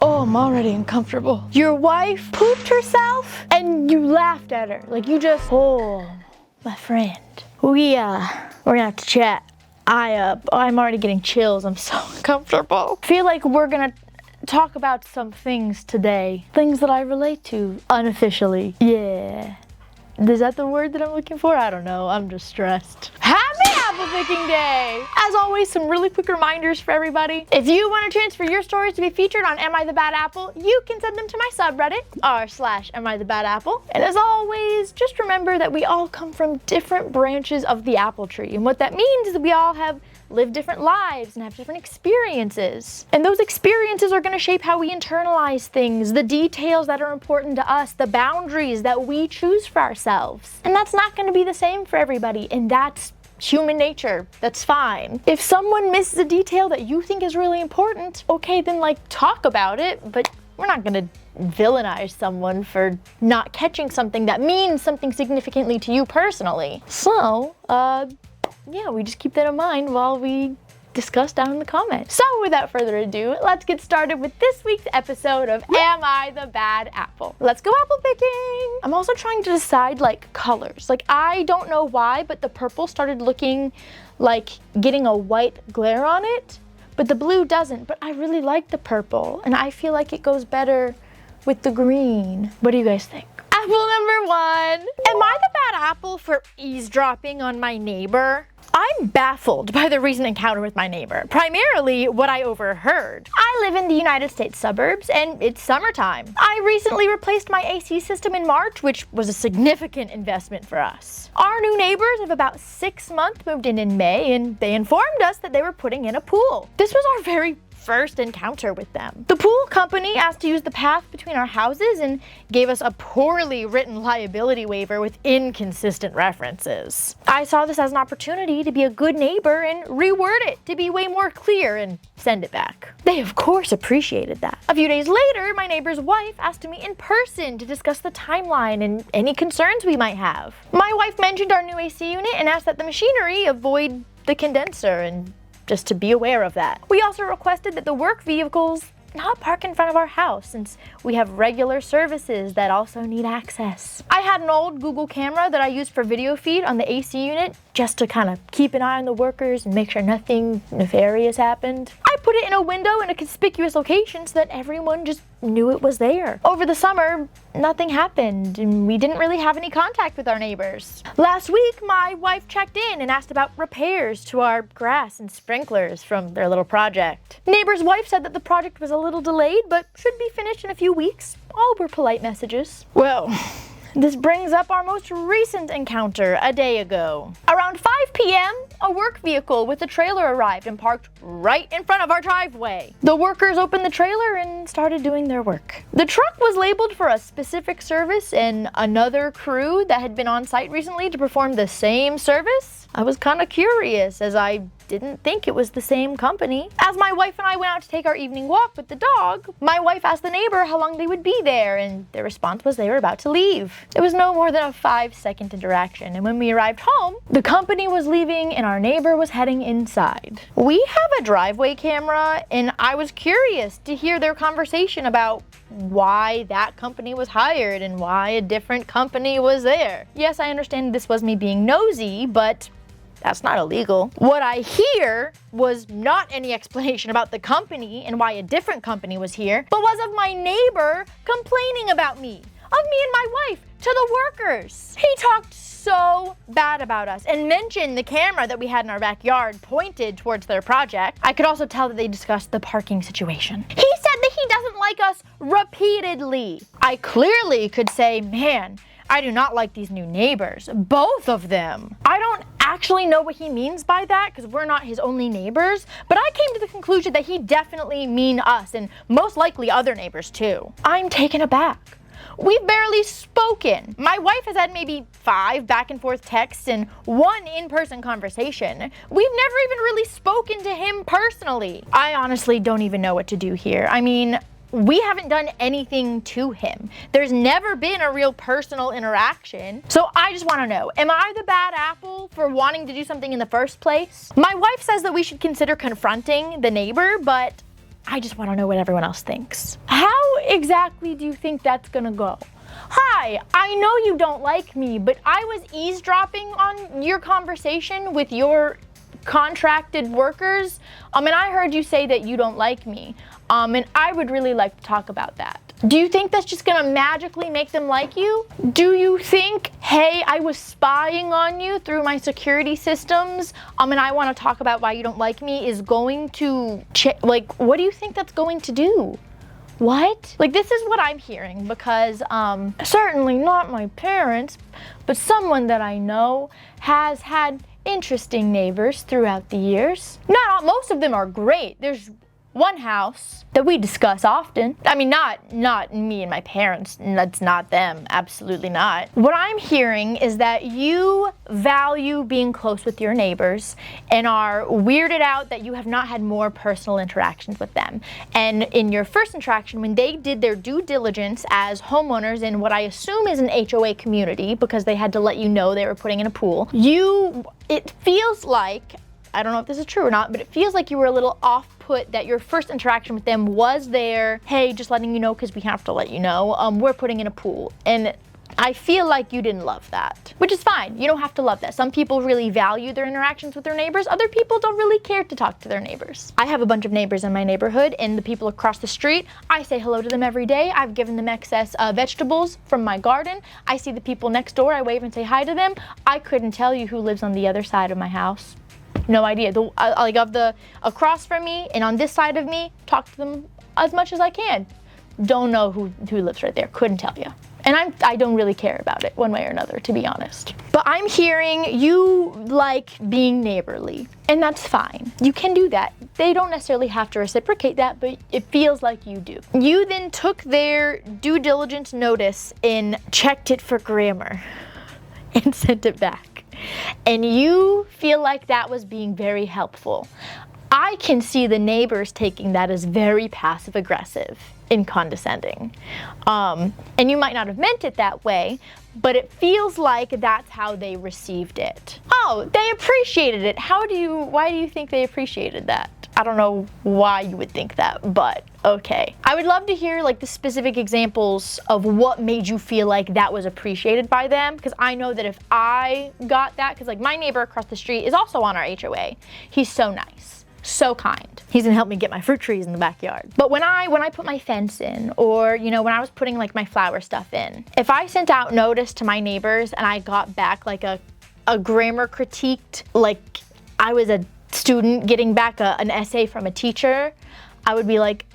Oh, I'm already uncomfortable. Your wife pooped herself and you laughed at her. Like you just, oh, my friend. We're gonna have to chat. I'm already getting chills. I'm so uncomfortable. I feel like we're gonna talk about some things today. Things that I relate to unofficially. Yeah. Is that the word that I'm looking for? I don't know. I'm just stressed. Happy apple picking day! As always, some really quick reminders for everybody. If you want a chance for your stories to be featured on Am I the Bad Apple, you can send them to my subreddit, r/AmITheBadApple. And as always, just remember that we all come from different branches of the apple tree. And what that means is that we all have lived different lives and have different experiences. And those experiences are going to shape how we internalize things, the details that are important to us, the boundaries that we choose for ourselves. And that's not going to be the same for everybody, and that's human nature. That's fine. If someone misses a detail that you think is really important, okay, then talk about it, but we're not going to villainize someone for not catching something that means something significantly to you personally. So, yeah, we just keep that in mind while we discuss down in the comments. So without further ado, let's get started with this week's episode of Am I the Bad Apple? Let's go apple picking! I'm also trying to decide colors. I don't know why, but the purple started looking like getting a white glare on it, but the blue doesn't. But I really like the purple, and I feel like it goes better with the green. What do you guys think? Apple number 1. Am I the bad apple for eavesdropping on my neighbor? I'm baffled by the recent encounter with my neighbor, primarily what I overheard. I live in the United States suburbs and it's summertime. I recently replaced my AC system in March, which was a significant investment for us. Our new neighbors of about 6 months moved in May, and they informed us that they were putting in a pool. This was our very first encounter with them. The pool company asked to use the path between our houses and gave us a poorly written liability waiver with inconsistent references. I saw this as an opportunity to be a good neighbor and reword it to be way more clear and send it back. They of course appreciated that. A few days later, my neighbor's wife asked to meet in person to discuss the timeline and any concerns we might have. My wife mentioned our new AC unit and asked that the machinery avoid the condenser, and just to be aware of that. We also requested that the work vehicles not park in front of our house, since we have regular services that also need access. I had an old Google camera that I used for video feed on the AC unit just to kind of keep an eye on the workers and make sure nothing nefarious happened. I put it in a window in a conspicuous location so that everyone just knew it was there. Over the summer, nothing happened, and we didn't really have any contact with our neighbors. Last week, my wife checked in and asked about repairs to our grass and sprinklers from their little project. Neighbor's wife said that the project was a little delayed, but should be finished in a few weeks. All were polite messages. Well, this brings up our most recent encounter a day ago. Around 5 p.m., a work vehicle with a trailer arrived and parked right in front of our driveway. The workers opened the trailer and started doing their work. The truck was labeled for a specific service, and another crew that had been on site recently to perform the same service. I was kind of curious, as I didn't think it was the same company. As my wife and I went out to take our evening walk with the dog, my wife asked the neighbor how long they would be there, and their response was they were about to leave. It was no more than a 5-second interaction, and when we arrived home, the company was leaving and our neighbor was heading inside. We have a driveway camera, and I was curious to hear their conversation about why that company was hired and why a different company was there. Yes, I understand this was me being nosy, but that's not illegal. What I hear was not any explanation about the company and why a different company was here, but was of my neighbor complaining about me, of me and my wife, to the workers. He talked so bad about us and mentioned the camera that we had in our backyard pointed towards their project. I could also tell that they discussed the parking situation. He said that he doesn't like us repeatedly. I clearly could say, man, I do not like these new neighbors, both of them. I don't actually know what he means by that because we're not his only neighbors, but I came to the conclusion that he definitely mean us and most likely other neighbors too. I'm taken aback. We've barely spoken. My wife has had maybe 5 back and forth texts and 1 in-person conversation. We've never even really spoken to him personally. I honestly don't even know what to do here. I mean, we haven't done anything to him. There's never been a real personal interaction. So I just want to know, am I the bad apple for wanting to do something in the first place? My wife says that we should consider confronting the neighbor, but I just want to know what everyone else thinks. How exactly do you think that's gonna go? Hi, I know you don't like me, but I was eavesdropping on your conversation with your contracted workers, and I heard you say that you don't like me, and I would really like to talk about that. Do you think that's just gonna magically make them like you? Do you think, hey, I was spying on you through my security systems, and I want to talk about why you don't like me is going to, like, what do you think that's going to do? What? Like, this is what I'm hearing because certainly not my parents, but someone that I know has had interesting neighbors throughout the years. Most of them are great. There's one house that we discuss often. I mean, not me and my parents. That's not them. Absolutely not. What I'm hearing is that you value being close with your neighbors and are weirded out that you have not had more personal interactions with them. And in your first interaction, when they did their due diligence as homeowners in what I assume is an HOA community, because they had to let you know they were putting in a pool, it feels like, I don't know if this is true or not, but it feels like you were a little off-put that your first interaction with them was there, hey, just letting you know because we have to let you know, we're putting in a pool. And I feel like you didn't love that, which is fine. You don't have to love that. Some people really value their interactions with their neighbors. Other people don't really care to talk to their neighbors. I have a bunch of neighbors in my neighborhood, and the people across the street, I say hello to them every day. I've given them excess vegetables from my garden. I see the people next door. I wave and say hi to them. I couldn't tell you who lives on the other side of my house. No idea. Like of the across from me and on this side of me, talk to them as much as I can. Don't know who lives right there. Couldn't tell you. And I don't really care about it one way or another, to be honest. But I'm hearing you like being neighborly, and that's fine. You can do that. They don't necessarily have to reciprocate that, but it feels like you do. You then took their due diligence notice and checked it for grammar and sent it back. And you feel like that was being very helpful. I can see the neighbors taking that as very passive aggressive and condescending. And you might not have meant it that way, but it feels like that's how they received it. Oh, they appreciated it. Why do you think they appreciated that? I don't know why you would think that, but okay. I would love to hear like the specific examples of what made you feel like that was appreciated by them, because I know that if I got that, because like my neighbor across the street is also on our HOA. He's so nice, so kind. He's gonna help me get my fruit trees in the backyard. But when I put my fence in, or when I was putting like my flower stuff in, if I sent out notice to my neighbors and I got back like a grammar critiqued, like I was a student getting back an essay from a teacher, I would be like,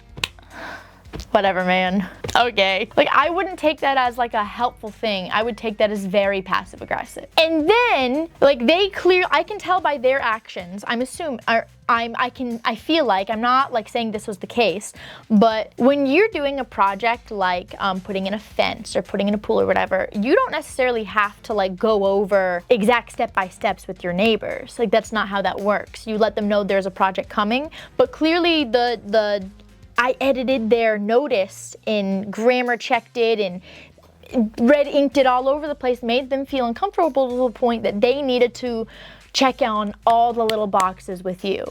whatever, man. Okay. Like, I wouldn't take that as like a helpful thing. I would take that as very passive aggressive. And then, like, I can tell by their actions, I'm assuming, I feel like, I'm not like saying this was the case, but when you're doing a project like putting in a fence or putting in a pool or whatever, you don't necessarily have to like go over exact step-by-steps with your neighbors. Like, that's not how that works. You let them know there's a project coming, but clearly I edited their notice and grammar checked it and red inked it all over the place, made them feel uncomfortable to the point that they needed to check on all the little boxes with you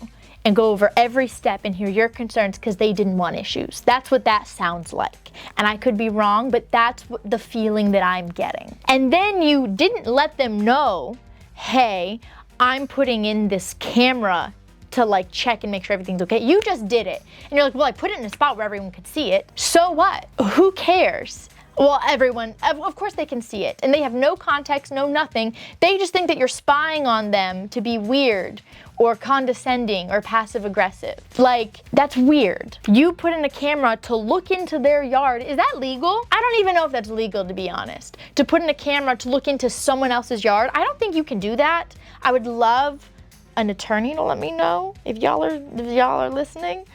and go over every step and hear your concerns because they didn't want issues. That's what that sounds like. And I could be wrong, but that's the feeling that I'm getting. And then you didn't let them know, hey, I'm putting in this camera to like check and make sure everything's okay. You just did it. And you're like, well, I put it in a spot where everyone could see it. So what? Who cares? Well, everyone, of course they can see it. And they have no context, no nothing. They just think that you're spying on them to be weird or condescending or passive aggressive. Like, that's weird. You put in a camera to look into their yard. Is that legal? I don't even know if that's legal, to be honest. To put in a camera to look into someone else's yard, I don't think you can do that. I would love an attorney to let me know if y'all are listening.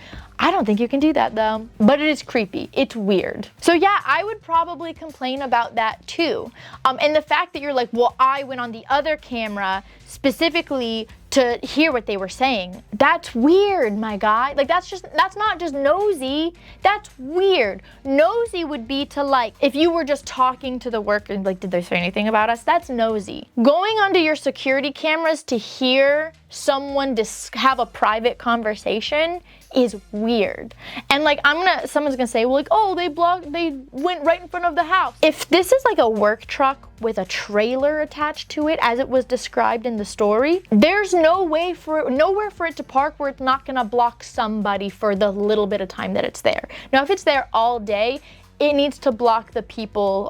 I don't think you can do that though, but it is creepy. It's weird. So yeah, I would probably complain about that too. And the fact that you're like, well, I went on the other camera specifically to hear what they were saying. That's weird, my guy. Like, that's not just nosy. That's weird. Nosy would be to like, if you were just talking to the worker and like, did they say anything about us? That's nosy. Going onto your security cameras to hear someone have a private conversation is weird. And like, someone's gonna say, well, like, oh, they went right in front of the house. If this is like a work truck with a trailer attached to it, as it was described in the story, there's nowhere for it to park where it's not gonna block somebody for the little bit of time that it's there. Now, if it's there all day, it needs to block the people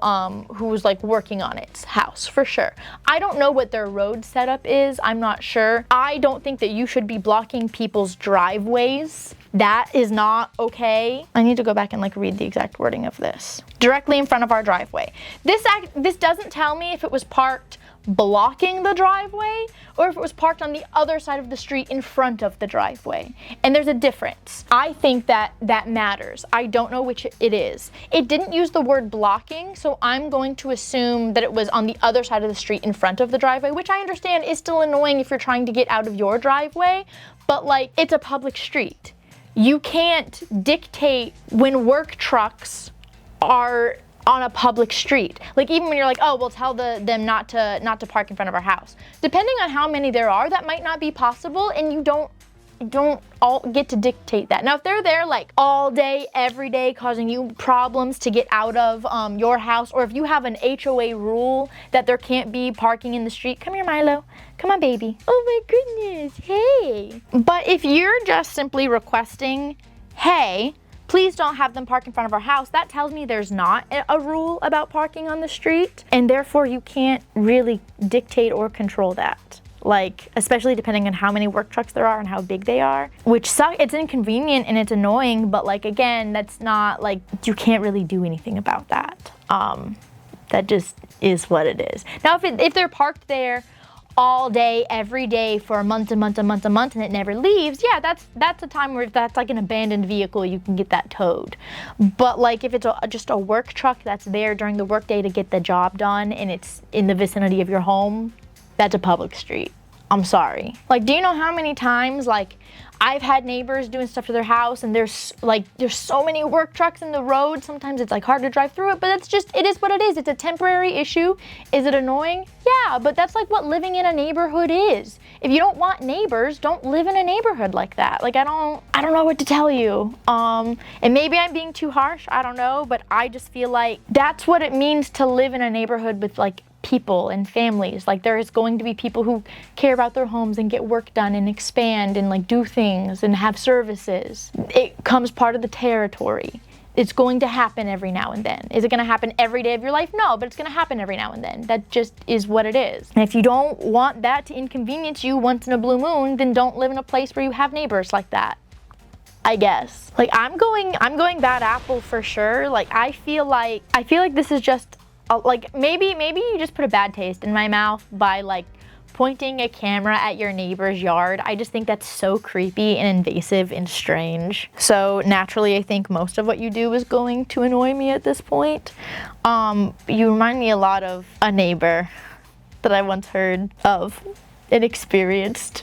who's like working on its house, for sure. I don't know what their road setup is. I'm not sure. I don't think that you should be blocking people's driveways. That is not okay. I need to go back and like read the exact wording of this. Directly in front of our driveway. This doesn't tell me if it was parked blocking the driveway or if it was parked on the other side of the street in front of the driveway. And there's a difference. I think that matters. I don't know which it is. It didn't use the word blocking, so I'm going to assume that it was on the other side of the street in front of the driveway, which I understand is still annoying if you're trying to get out of your driveway, but like, it's a public street. You can't dictate when work trucks are on a public street. Like, even when you're like, oh, we'll tell them not to park in front of our house. Depending on how many there are, that might not be possible, and you don't all get to dictate that. Now, if they're there like all day, every day, causing you problems to get out of your house, or if you have an HOA rule that there can't be parking in the street, come here, Milo. Come on, baby. Oh my goodness, hey. But if you're just simply requesting, hey, please don't have them park in front of our house, that tells me there's not a rule about parking on the street, and therefore you can't really dictate or control that. Like, especially depending on how many work trucks there are and how big they are, which it's inconvenient and it's annoying, but like, again, that's not like, you can't really do anything about that. That just is what it is. Now, if they're parked there all day, every day for a month and it never leaves, yeah, that's a time where if that's like an abandoned vehicle, you can get that towed. But like, if it's just a work truck that's there during the workday to get the job done and it's in the vicinity of your home, that's a public street. I'm sorry. Like, do you know how many times like I've had neighbors doing stuff to their house and there's so many work trucks in the road, sometimes it's like hard to drive through it, but it is what it is. It's a temporary issue. Is it annoying? Yeah, but that's like what living in a neighborhood is. If you don't want neighbors, don't live in a neighborhood like that. Like, I don't know what to tell you. And maybe I'm being too harsh, I don't know, but I just feel like that's what it means to live in a neighborhood with like people and families. Like, there is going to be people who care about their homes and get work done and expand and like do things and have services. It comes part of the territory. It's going to happen every now and then. Is it going to happen every day of your life? No, but it's going to happen every now and then. That just is what it is. And if you don't want that to inconvenience you once in a blue moon, then don't live in a place where you have neighbors like that, I guess. Like, I'm going bad apple for sure. Like, I feel like this is just like, maybe you just put a bad taste in my mouth by like pointing a camera at your neighbor's yard. I just think that's so creepy and invasive and strange. So naturally, I think most of what you do is going to annoy me at this point. You remind me a lot of a neighbor that I once heard of and experienced.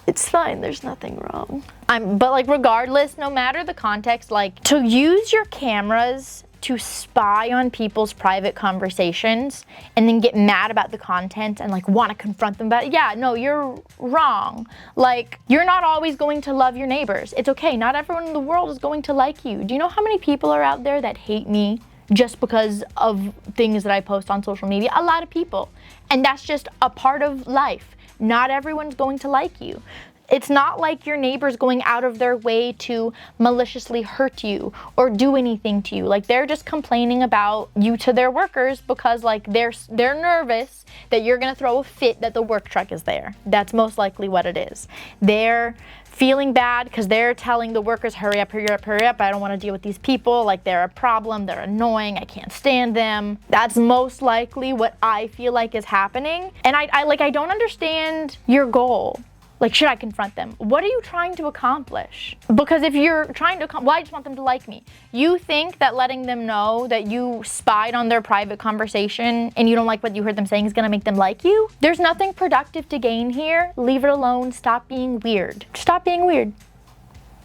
It's fine, there's nothing wrong. But like, regardless, no matter the context, like, to use your cameras to spy on people's private conversations and then get mad about the content and like want to confront them about it. Yeah, no, you're wrong. Like, you're not always going to love your neighbors. It's okay. Not everyone in the world is going to like you. Do you know how many people are out there that hate me just because of things that I post on social media? A lot of people. And that's just a part of life. Not everyone's going to like you. It's not like your neighbor's going out of their way to maliciously hurt you or do anything to you. Like, they're just complaining about you to their workers because like they're nervous that you're gonna throw a fit that the work truck is there. That's most likely what it is. They're feeling bad because they're telling the workers, hurry up, hurry up, hurry up. I don't want to deal with these people. Like, they're a problem. They're annoying. I can't stand them. That's most likely what I feel like is happening. And I don't understand your goal. Like, should I confront them? What are you trying to accomplish? Because if you're trying to, well, I just want them to like me. You think that letting them know that you spied on their private conversation and you don't like what you heard them saying is gonna make them like you? There's nothing productive to gain here. Leave it alone. Stop being weird. Stop being weird.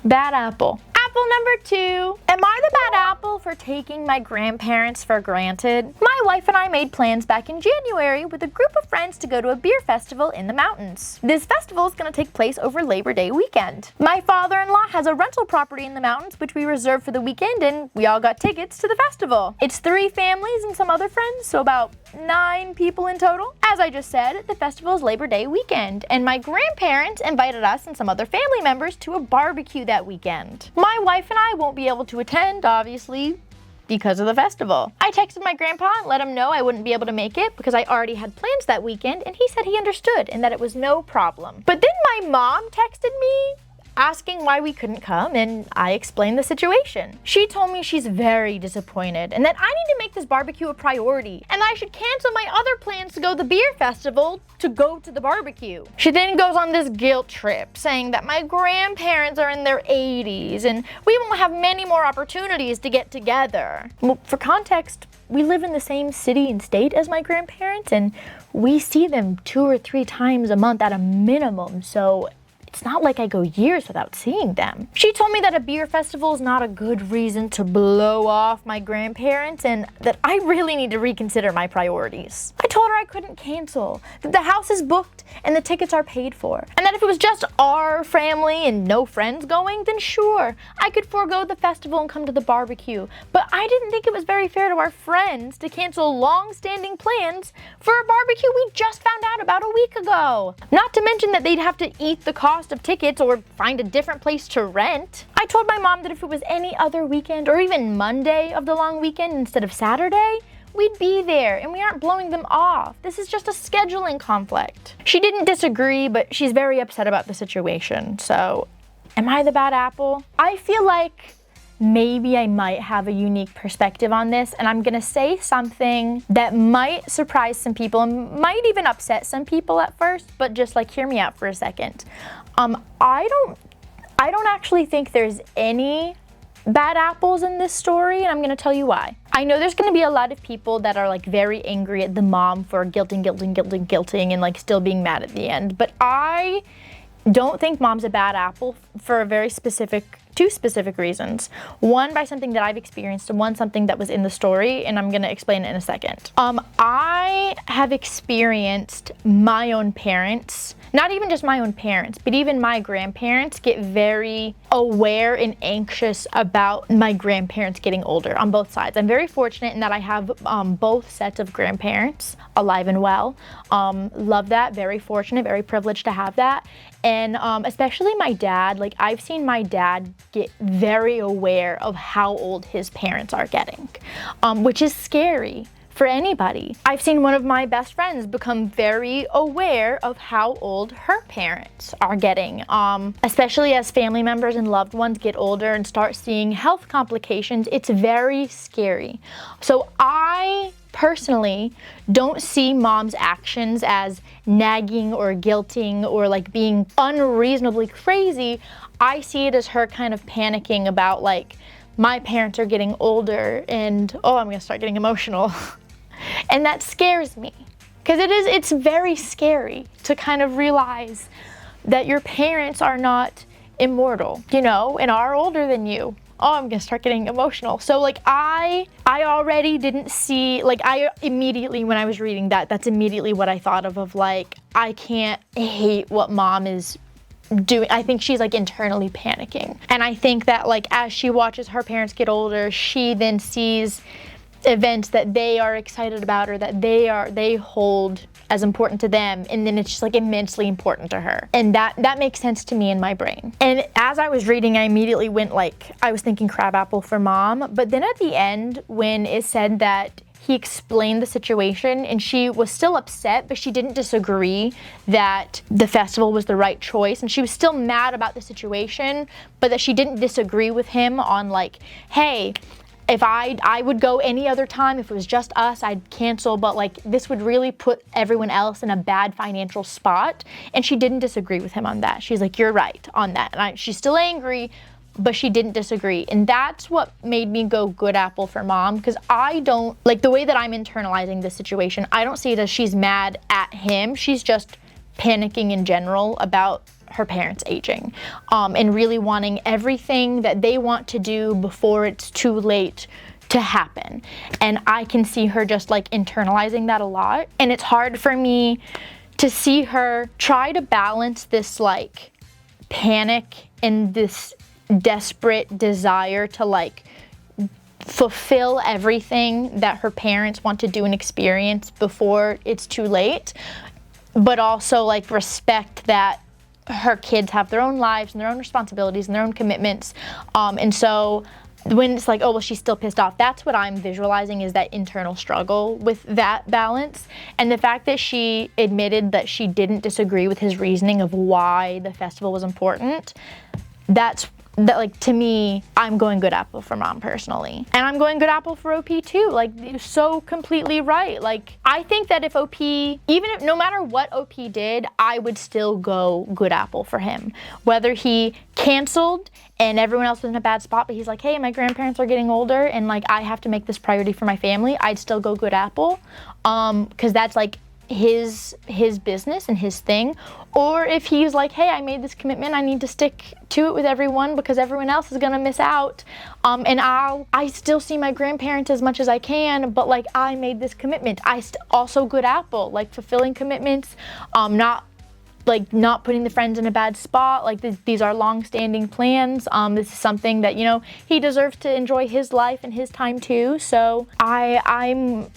Bad apple. Apple number 2. Am I the bad apple for taking my grandparents for granted. My wife and I made plans back in January with a group of friends to go to a beer festival in the mountains. This festival is going to take place over Labor Day weekend. My father-in-law has a rental property in the mountains which we reserved for the weekend, and we all got tickets to the festival. It's 3 families and some other friends, so about 9 people in total. As I just said, the festival is Labor Day weekend, and my grandparents invited us and some other family members to a barbecue that weekend. My wife and I won't be able to attend, obviously, because of the festival. I texted my grandpa and let him know I wouldn't be able to make it because I already had plans that weekend, and he said he understood and that it was no problem. But then my mom texted me asking why we couldn't come, and I explained the situation. She told me she's very disappointed and that I need to make this barbecue a priority and I should cancel my other plans to go to the beer festival to go to the barbecue. She then goes on this guilt trip saying that my grandparents are in their 80s and we won't have many more opportunities to get together. Well, for context, we live in the same city and state as my grandparents, and we see them 2 or 3 times a month at a minimum, so it's not like I go years without seeing them. She told me that a beer festival is not a good reason to blow off my grandparents and that I really need to reconsider my priorities. I told her I couldn't cancel, that the house is booked and the tickets are paid for, and that if it was just our family and no friends going, then sure, I could forego the festival and come to the barbecue. But I didn't think it was very fair to our friends to cancel long-standing plans for a barbecue we just found out about a week ago. Not to mention that they'd have to eat the cost of tickets or find a different place to rent. I told my mom that if it was any other weekend or even Monday of the long weekend instead of Saturday, we'd be there and we aren't blowing them off. This is just a scheduling conflict. She didn't disagree, but she's very upset about the situation. So, am I the bad apple? I feel like maybe I might have a unique perspective on this, and I'm gonna say something that might surprise some people and might even upset some people at first, but just like hear me out for a second. I don't actually think there's any bad apples in this story, and I'm gonna tell you why. I know there's gonna be a lot of people that are like very angry at the mom for guilting and like still being mad at the end, but I don't think mom's a bad apple for a very specific 2 specific reasons. One, by something that I've experienced, and one, something that was in the story, and I'm gonna explain it in a second. I have experienced my own parents, not even just my own parents, but even my grandparents get very aware and anxious about my grandparents getting older on both sides. I'm very fortunate in that I have both sets of grandparents alive and well. Love that, very fortunate, very privileged to have that. And especially my dad, like I've seen my dad get very aware of how old his parents are getting, which is scary for anybody. I've seen one of my best friends become very aware of how old her parents are getting, especially as family members and loved ones get older and start seeing health complications. It's very scary. So I personally don't see mom's actions as nagging or guilting or like being unreasonably crazy. I see it as her kind of panicking about like, my parents are getting older and oh, I'm gonna start getting emotional. And that scares me because it's very scary to kind of realize that your parents are not immortal, you know, and are older than you. Oh, I'm gonna start getting emotional. So like I already didn't see, like I immediately, when I was reading that, that's immediately what I thought of like, I can't hate what mom is doing. I think she's like internally panicking. And I think that like as she watches her parents get older, she then sees events that they are excited about or that they hold as important to them, and then it's just like immensely important to her, and that makes sense to me in my brain. And as I was reading, I immediately went like, I was thinking crabapple for mom, but then at the end when it said that he explained the situation and she was still upset, but she didn't disagree that the festival was the right choice, and she was still mad about the situation, but that she didn't disagree with him on like, hey, if I would go any other time, if it was just us, I'd cancel, but like this would really put everyone else in a bad financial spot. And she didn't disagree with him on that. She's like, you're right on that. And she's still angry, but she didn't disagree. And that's what made me go good apple for mom, because I don't, like the way that I'm internalizing this situation, I don't see it as she's mad at him. She's just panicking in general about her parents aging, and really wanting everything that they want to do before it's too late to happen. And I can see her just like internalizing that a lot. And it's hard for me to see her try to balance this like panic and this desperate desire to like fulfill everything that her parents want to do and experience before it's too late, but also like respect that her kids have their own lives and their own responsibilities and their own commitments. And so when it's like, oh, well, she's still pissed off, that's what I'm visualizing, is that internal struggle with that balance. And the fact that she admitted that she didn't disagree with his reasoning of why the festival was important, that like, to me, I'm going good apple for mom personally. And I'm going good apple for OP too. Like, you're so completely right. Like, I think that if OP, no matter what OP did, I would still go good apple for him. Whether he canceled and everyone else was in a bad spot, but he's like, hey, my grandparents are getting older and like, I have to make this priority for my family, I'd still go good apple. Cause that's like his business and his thing. Or if he's like, hey, I made this commitment, I need to stick to it with everyone because everyone else is gonna miss out. And I still see my grandparents as much as I can, but like, I made this commitment. Also good apple, like fulfilling commitments, not putting the friends in a bad spot. Like these are long-standing plans. This is something that, you know, he deserves to enjoy his life and his time too. So I'm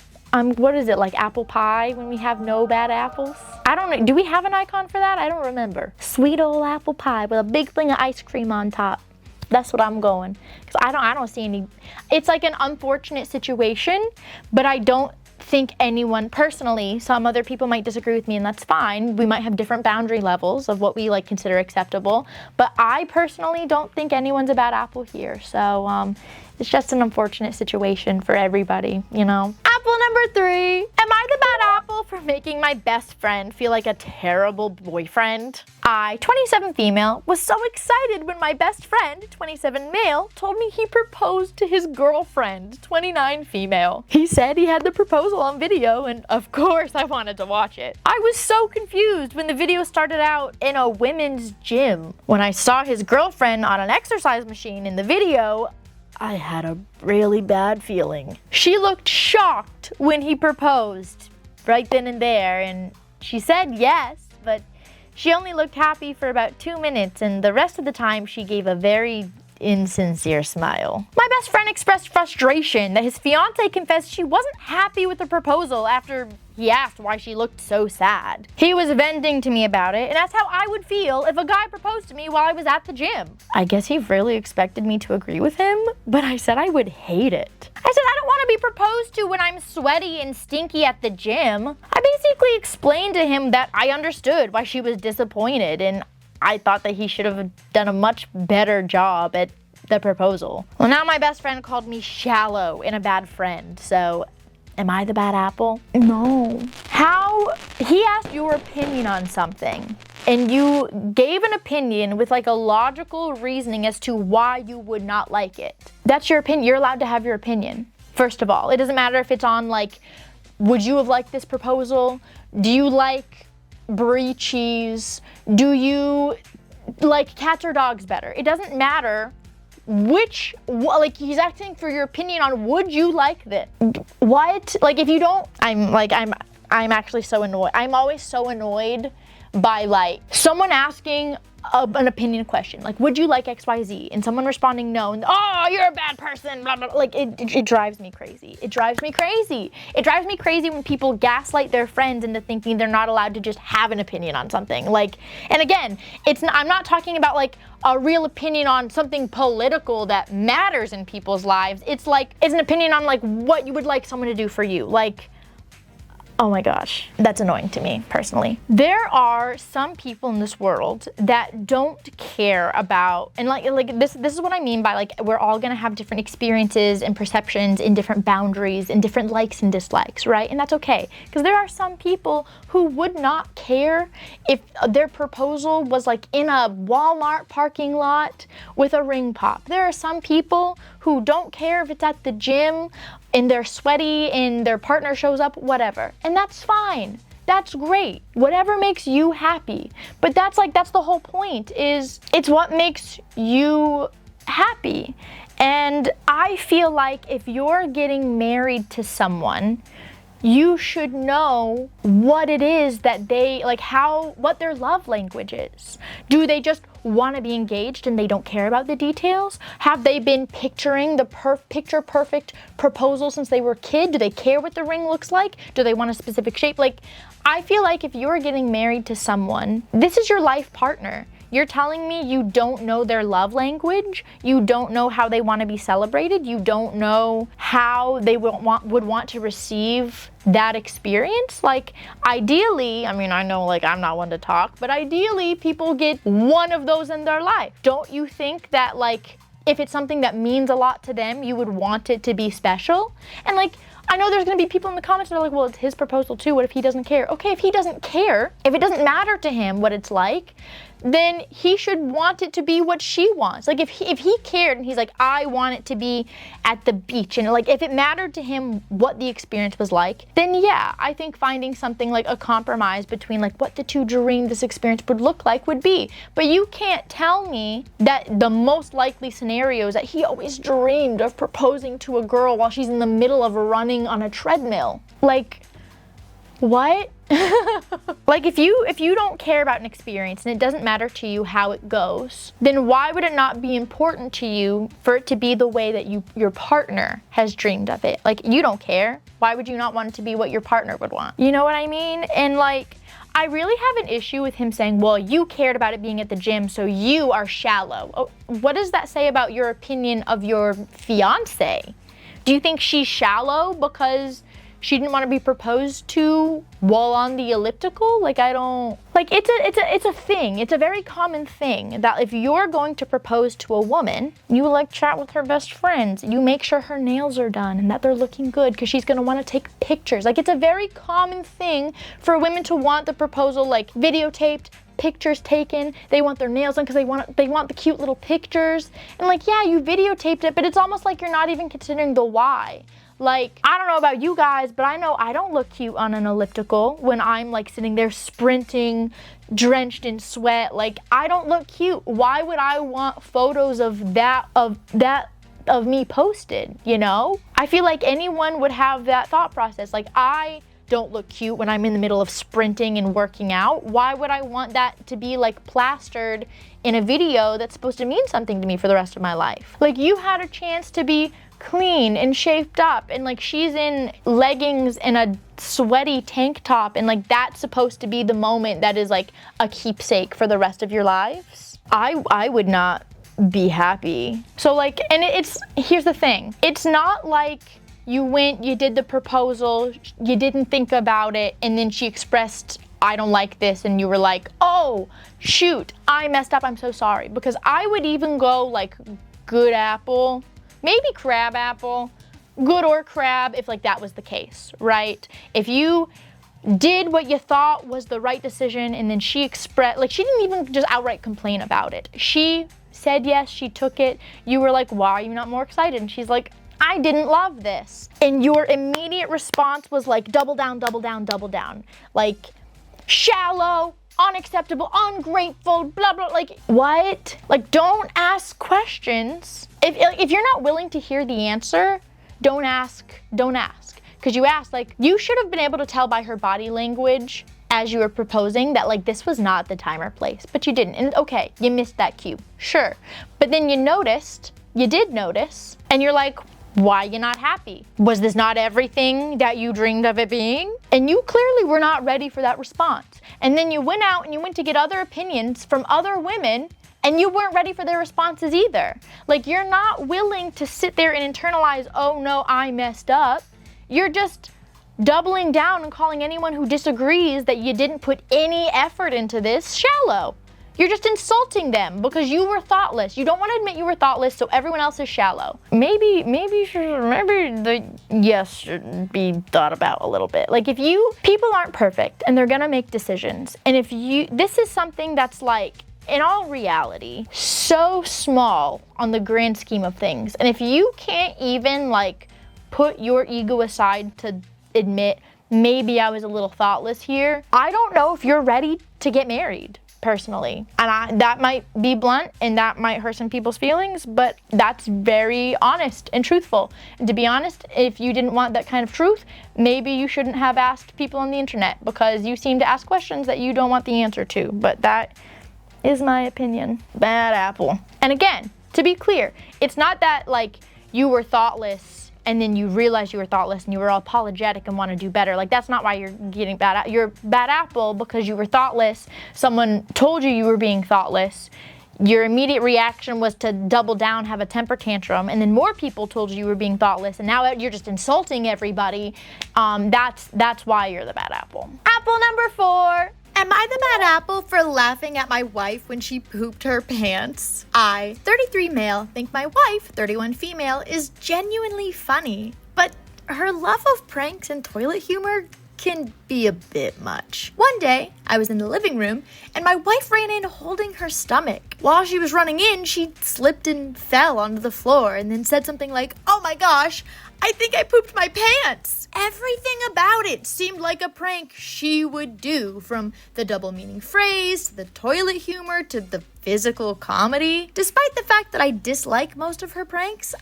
what is it, like apple pie when we have no bad apples? I don't know, do we have an icon for that? I don't remember. Sweet old apple pie with a big thing of ice cream on top. That's what I'm going. Cause I don't see any, it's like an unfortunate situation, but I don't think anyone personally, some other people might disagree with me and that's fine. We might have different boundary levels of what we like consider acceptable, but I personally don't think anyone's a bad apple here. So it's just an unfortunate situation for everybody, you know? Apple number 3. Am I the bad apple for making my best friend feel like a terrible boyfriend? I, 27 female, was so excited when my best friend, 27 male, told me he proposed to his girlfriend, 29 female. He said he had the proposal on video and of course I wanted to watch it. I was so confused when the video started out in a women's gym. When I saw his girlfriend on an exercise machine in the video, I had a really bad feeling. She looked shocked when he proposed right then and there, and she said yes, but she only looked happy for about 2 minutes, and the rest of the time she gave a very insincere smile. My best friend expressed frustration that his fiance confessed she wasn't happy with the proposal after he asked why she looked so sad. He was venting to me about it, and that's how I would feel if a guy proposed to me while I was at the gym. I guess he really expected me to agree with him, but I said I would hate it. I said I don't want to be proposed to when I'm sweaty and stinky at the gym. I basically explained to him that I understood why she was disappointed, and I thought that he should have done a much better job at the proposal. Well, now my best friend called me shallow and a bad friend, so am I the bad apple? No. He asked your opinion on something, and you gave an opinion with like a logical reasoning as to why you would not like it. That's your opinion. You're allowed to have your opinion. First of all, it doesn't matter if it's on like, would you have liked this proposal? Do you like brie cheese? Do you like cats or dogs better? It doesn't matter which, like, he's asking for your opinion on would you like this? What? Like, if you don't, I'm actually so annoyed. I'm always so annoyed by like someone asking an opinion question, like, would you like XYZ? And someone responding no, and oh, you're a bad person, blah, blah, blah. Like, it drives me crazy. It drives me crazy. It drives me crazy when people gaslight their friends into thinking they're not allowed to just have an opinion on something. Like, and again, I'm not talking about like a real opinion on something political that matters in people's lives. It's like, it's an opinion on like what you would like someone to do for you. Like, oh my gosh, that's annoying to me personally. There are some people in this world that don't care about, and like this is what I mean by like, we're all gonna have different experiences and perceptions and different boundaries and different likes and dislikes, right? And that's okay, because there are some people who would not care if their proposal was like in a Walmart parking lot with a ring pop. There are some people who don't care if it's at the gym and they're sweaty and their partner shows up, whatever. And that's fine. That's great. Whatever makes you happy. But that's the whole point, is it's what makes you happy. And I feel like if you're getting married to someone, you should know what it is that they, like what their love language is. Do they just want to be engaged and they don't care about the details? Have they been picturing the picture perfect proposal since they were a kid? Do they care what the ring looks like? Do they want a specific shape? Like, I feel like if you're getting married to someone, this is your life partner. You're telling me you don't know their love language, you don't know how they want to be celebrated, you don't know how they would want to receive that experience? Like, ideally, I mean, I know like I'm not one to talk, but ideally people get one of those in their life. Don't you think that like if it's something that means a lot to them, you would want it to be special? And like, I know there's gonna be people in the comments that are like, well, it's his proposal too, what if he doesn't care? Okay, if he doesn't care, if it doesn't matter to him what it's like, then he should want it to be what she wants. Like if he cared and he's like, I want it to be at the beach, and like if it mattered to him what the experience was like, then yeah, I think finding something like a compromise between like what the two dreamed this experience would look like would be. But you can't tell me that the most likely scenario is that he always dreamed of proposing to a girl while she's in the middle of running on a treadmill. Like, what? Like if you don't care about an experience and it doesn't matter to you how it goes, then why would it not be important to you for it to be the way that your partner has dreamed of it? Like, you don't care. Why would you not want it to be what your partner would want? You know what I mean? And like, I really have an issue with him saying, well, you cared about it being at the gym, so you are shallow. Oh, what does that say about your opinion of your fiance? Do you think she's shallow because she didn't want to be proposed to while on the elliptical? Like, I don't, like, it's a thing. It's a very common thing that if you're going to propose to a woman, you like chat with her best friends. You make sure her nails are done and that they're looking good because she's going to want to take pictures. Like, it's a very common thing for women to want the proposal like videotaped, pictures taken. They want their nails done because they want the cute little pictures. And like, yeah, you videotaped it, but it's almost like you're not even considering the why. Like, I don't know about you guys, but I know I don't look cute on an elliptical when I'm like sitting there sprinting, drenched in sweat. Like, I don't look cute. Why would I want photos of me posted, you know? I feel like anyone would have that thought process. Like, I don't look cute when I'm in the middle of sprinting and working out. Why would I want that to be like plastered in a video that's supposed to mean something to me for the rest of my life? Like, you had a chance to be clean and shaped up, and like she's in leggings and a sweaty tank top, and like that's supposed to be the moment that is like a keepsake for the rest of your lives. I would not be happy. So like, and here's the thing. It's not like you went, you did the proposal, you didn't think about it, and then she expressed, I don't like this, and you were like, oh, shoot, I messed up, I'm so sorry. Because I would even go like good apple, maybe crab apple, good or crab if like that was the case, right? If you did what you thought was the right decision and then she expressed, like she didn't even just outright complain about it. She said yes, she took it. You were like, why are you not more excited? And she's like, I didn't love this. And your immediate response was like, double down, double down, double down. Like, shallow, unacceptable, ungrateful, blah, blah, like, what? Like, don't ask questions. If you're not willing to hear the answer, don't ask. Because you asked, like, you should have been able to tell by her body language as you were proposing that, like, this was not the time or place, but you didn't. And okay, you missed that cue, sure. But then you did notice, and you're like, why are you not happy? Was this not everything that you dreamed of it being? And you clearly were not ready for that response. And then you went out and you went to get other opinions from other women, and you weren't ready for their responses either. Like, you're not willing to sit there and internalize, oh no, I messed up. You're just doubling down and calling anyone who disagrees that you didn't put any effort into this shallow. You're just insulting them because you were thoughtless. You don't want to admit you were thoughtless, so everyone else is shallow. Maybe the yes should be thought about a little bit. Like, people aren't perfect and they're gonna make decisions. And this is something that's like, in all reality, so small on the grand scheme of things. And if you can't even like put your ego aside to admit, maybe I was a little thoughtless here, I don't know if you're ready to get married. personally. And that might be blunt and that might hurt some people's feelings, but that's very honest and truthful. And to be honest, if you didn't want that kind of truth, maybe you shouldn't have asked people on the internet, because you seem to ask questions that you don't want the answer to. But that is my opinion. Bad apple. And again, to be clear, it's not that like you were thoughtless and then you realize you were thoughtless and you were all apologetic and want to do better. Like, that's not why you're getting bad. You're bad apple because you were thoughtless. Someone told you were being thoughtless. Your immediate reaction was to double down, have a temper tantrum, and then more people told you were being thoughtless, and now you're just insulting everybody. That's why you're the bad apple. Apple number 4. Am I the bad apple for laughing at my wife when she pooped her pants? I, 33 male, think my wife, 31 female, is genuinely funny, but her love of pranks and toilet humor can be a bit much. One day, I was in the living room, and my wife ran in holding her stomach. While she was running in, she slipped and fell onto the floor and then said something like, "Oh my gosh, I think I pooped my pants." Everything about it seemed like a prank she would do, from the double meaning phrase, to the toilet humor, to the physical comedy. Despite the fact that I dislike most of her pranks,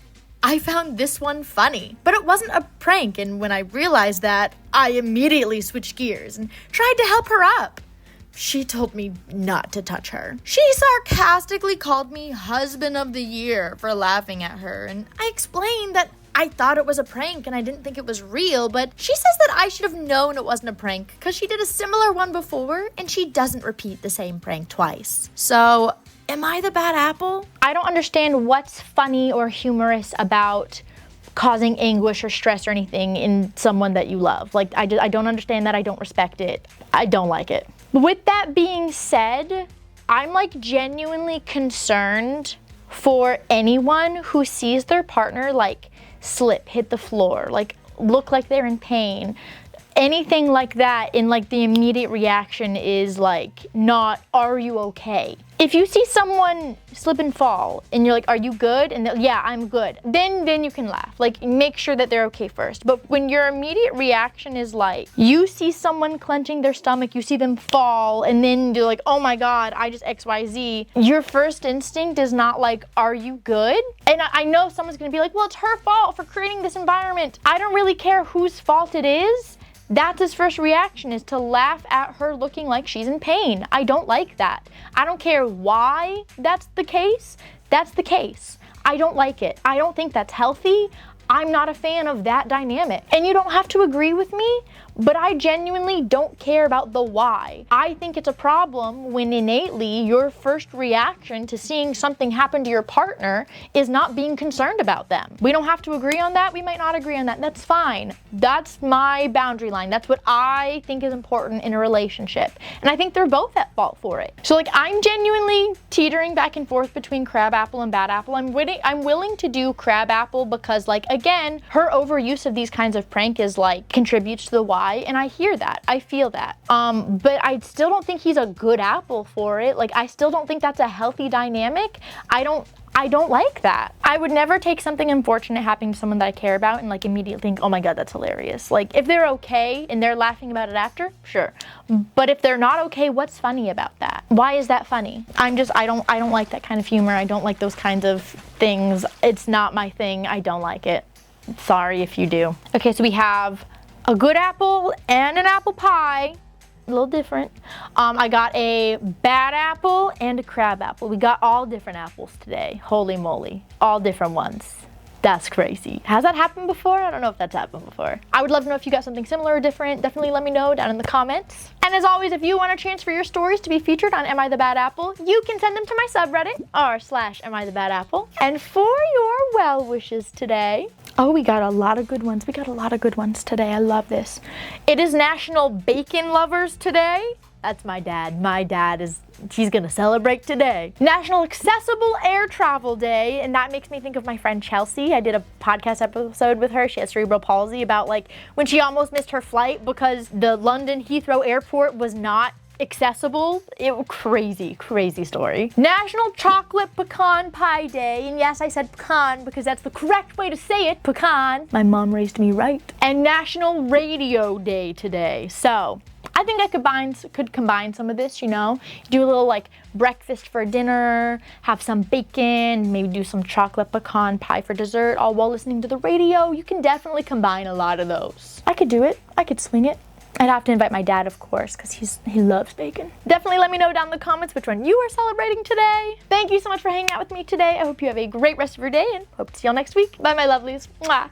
I found this one funny. But it wasn't a prank, and when I realized that, I immediately switched gears and tried to help her up. She told me not to touch her. She sarcastically called me husband of the year for laughing at her, and I explained that I thought it was a prank and I didn't think it was real, but she says that I should have known it wasn't a prank because she did a similar one before and she doesn't repeat the same prank twice. So, am I the bad apple? I don't understand what's funny or humorous about causing anguish or stress or anything in someone that you love. Like, I don't understand that. I don't respect it. I don't like it. With that being said, I'm like genuinely concerned for anyone who sees their partner like slip, hit the floor, like look like they're in pain. Anything like that, and like the immediate reaction is like not, "Are you okay?" If you see someone slip and fall and you're like, "Are you good?" and "Yeah, I'm good," then you can laugh. Like, make sure that they're okay first. But when your immediate reaction is like, you see someone clenching their stomach, you see them fall, and then you're like, "Oh my God, I just XYZ," your first instinct is not like, "Are you good?" And I know someone's gonna be like, "Well, it's her fault for creating this environment." I don't really care whose fault it is. That's his first reaction, is to laugh at her looking like she's in pain. I don't like that. I don't care why that's the case. That's the case. I don't like it. I don't think that's healthy. I'm not a fan of that dynamic. And you don't have to agree with me, but I genuinely don't care about the why. I think it's a problem when innately your first reaction to seeing something happen to your partner is not being concerned about them. We don't have to agree on that. We might not agree on that. That's fine. That's my boundary line. That's what I think is important in a relationship. And I think they're both at fault for it. So like, I'm genuinely teetering back and forth between crab apple and bad apple. I'm willing to do crab apple because, like, again, her overuse of these kinds of prank is like contributes to the why. And I hear that, I feel that. But I still don't think he's a good apple for it. Like, I still don't think that's a healthy dynamic. I don't like that. I would never take something unfortunate happening to someone that I care about and like immediately think, "Oh my God, that's hilarious." Like, if they're okay and they're laughing about it after, sure. But if they're not okay, what's funny about that? Why is that funny? I don't like that kind of humor. I don't like those kinds of things. It's not my thing. I don't like it. Sorry if you do. Okay, so we have a good apple and an apple pie. A little different. I got a bad apple and a crab apple. We got all different apples today. Holy moly. All different ones. That's crazy. Has that happened before? I don't know if that's happened before. I would love to know if you got something similar or different. Definitely let me know down in the comments. And as always, if you want a chance for your stories to be featured on Am I the Bad Apple, you can send them to my subreddit, r/Am I the Bad Apple. And for your well wishes today, oh, we got a lot of good ones. We got a lot of good ones today. I love this. It is National Bacon Lovers today. That's my dad. My dad he's gonna celebrate today. National Accessible Air Travel Day, and that makes me think of my friend Chelsea. I did a podcast episode with her. She has cerebral palsy, about like when she almost missed her flight because the London Heathrow Airport was not accessible. It was crazy story. National Chocolate Pecan Pie Day, and yes, I said pecan because that's the correct way to say it, pecan. My mom raised me right. And National Radio Day today. So I I think I could combine some of this, you know, do a little like breakfast for dinner, have some bacon, maybe do some chocolate pecan pie for dessert, all while listening to the radio. You can definitely combine a lot of those. I could do it. I could swing it. I'd have to invite my dad, of course, because he loves bacon. Definitely let me know down in the comments which one you are celebrating today. Thank you so much for hanging out with me today. I hope you have a great rest of your day and hope to see y'all next week. Bye, my lovelies. Mwah.